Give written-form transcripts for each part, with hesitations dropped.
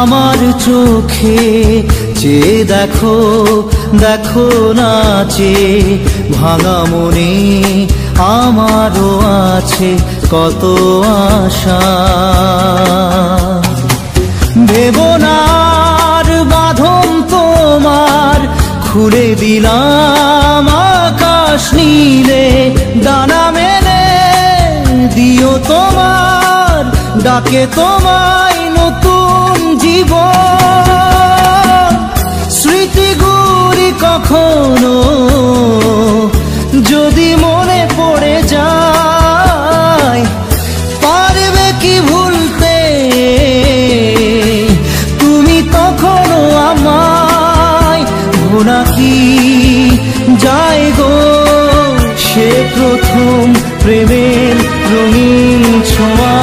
আমার চোখে চেয়ে দেখো, দেখো নাচে ভাঙা মনে আমারও আছে কত আশা। ভেবনার বাঁধন তোমার খুলে দিলাম আকাশ নীলে, ডানা মেলে দিও তোমার ডাকে তোমায় নতুন জীবন। স্মৃতিগুলি কখনো যদি মনে পড়ে যায়, পারবে কি ভুলতে তুমি তখনও আমায়? ভোলা কি যায় গো সে প্রথম প্রেমের রঙিন ছোঁয়া।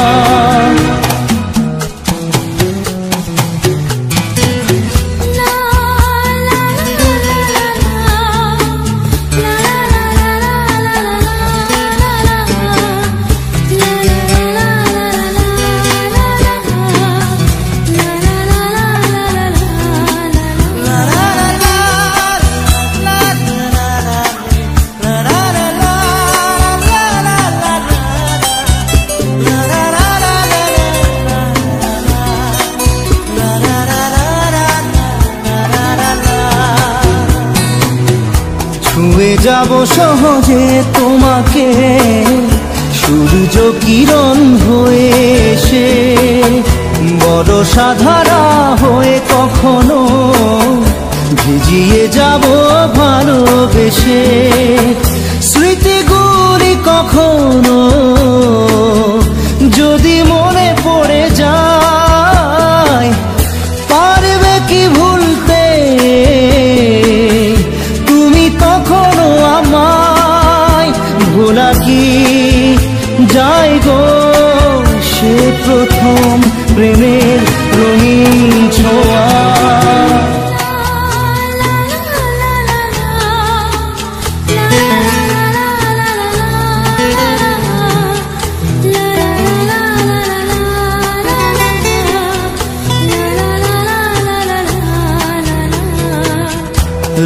ছুঁয়ে যাব সহজে তোমাকে সূর্য কিরণ হয়ে এসে, বড় সাধারা হয়ে কখনো ভিজিয়ে যাব ভালোবেসে। স্মৃতিগুলি কখনো যদি মনে পড়ে যায়, পারবে কি ভুলতে তুমি তখনও আমায়? ভোলা কি যায় গো সে প্রথম প্রেমের রঙিন ছোঁয়া।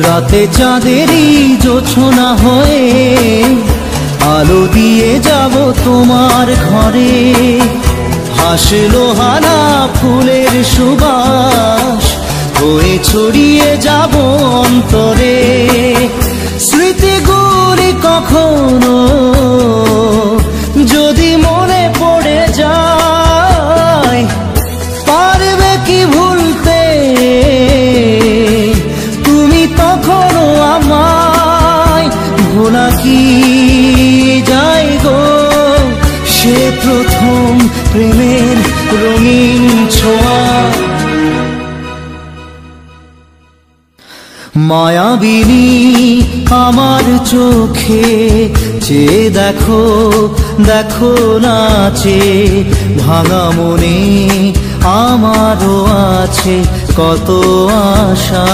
রাতে চাঁদেরই জোছনা হয়ে আলো দিয়ে যাব তোমার ঘরে, হাসলো হানা ফুলের সুবাস হয়ে ছড়িয়ে যাব অন্তরে। স্মৃতিগুলি কখনো যদি মনে পড়ে যায়, পারবে কি ভুলতে তুমি তখনও আমায়? ভোলা কি যায় গো সে প্রথম প্রেমের রঙিন ছোঁয়া। মায়াবিনী আমার চোখে চেয়ে দেখো, দেখো নাচে ভাঙা মনে আমারও আছে কত আশা।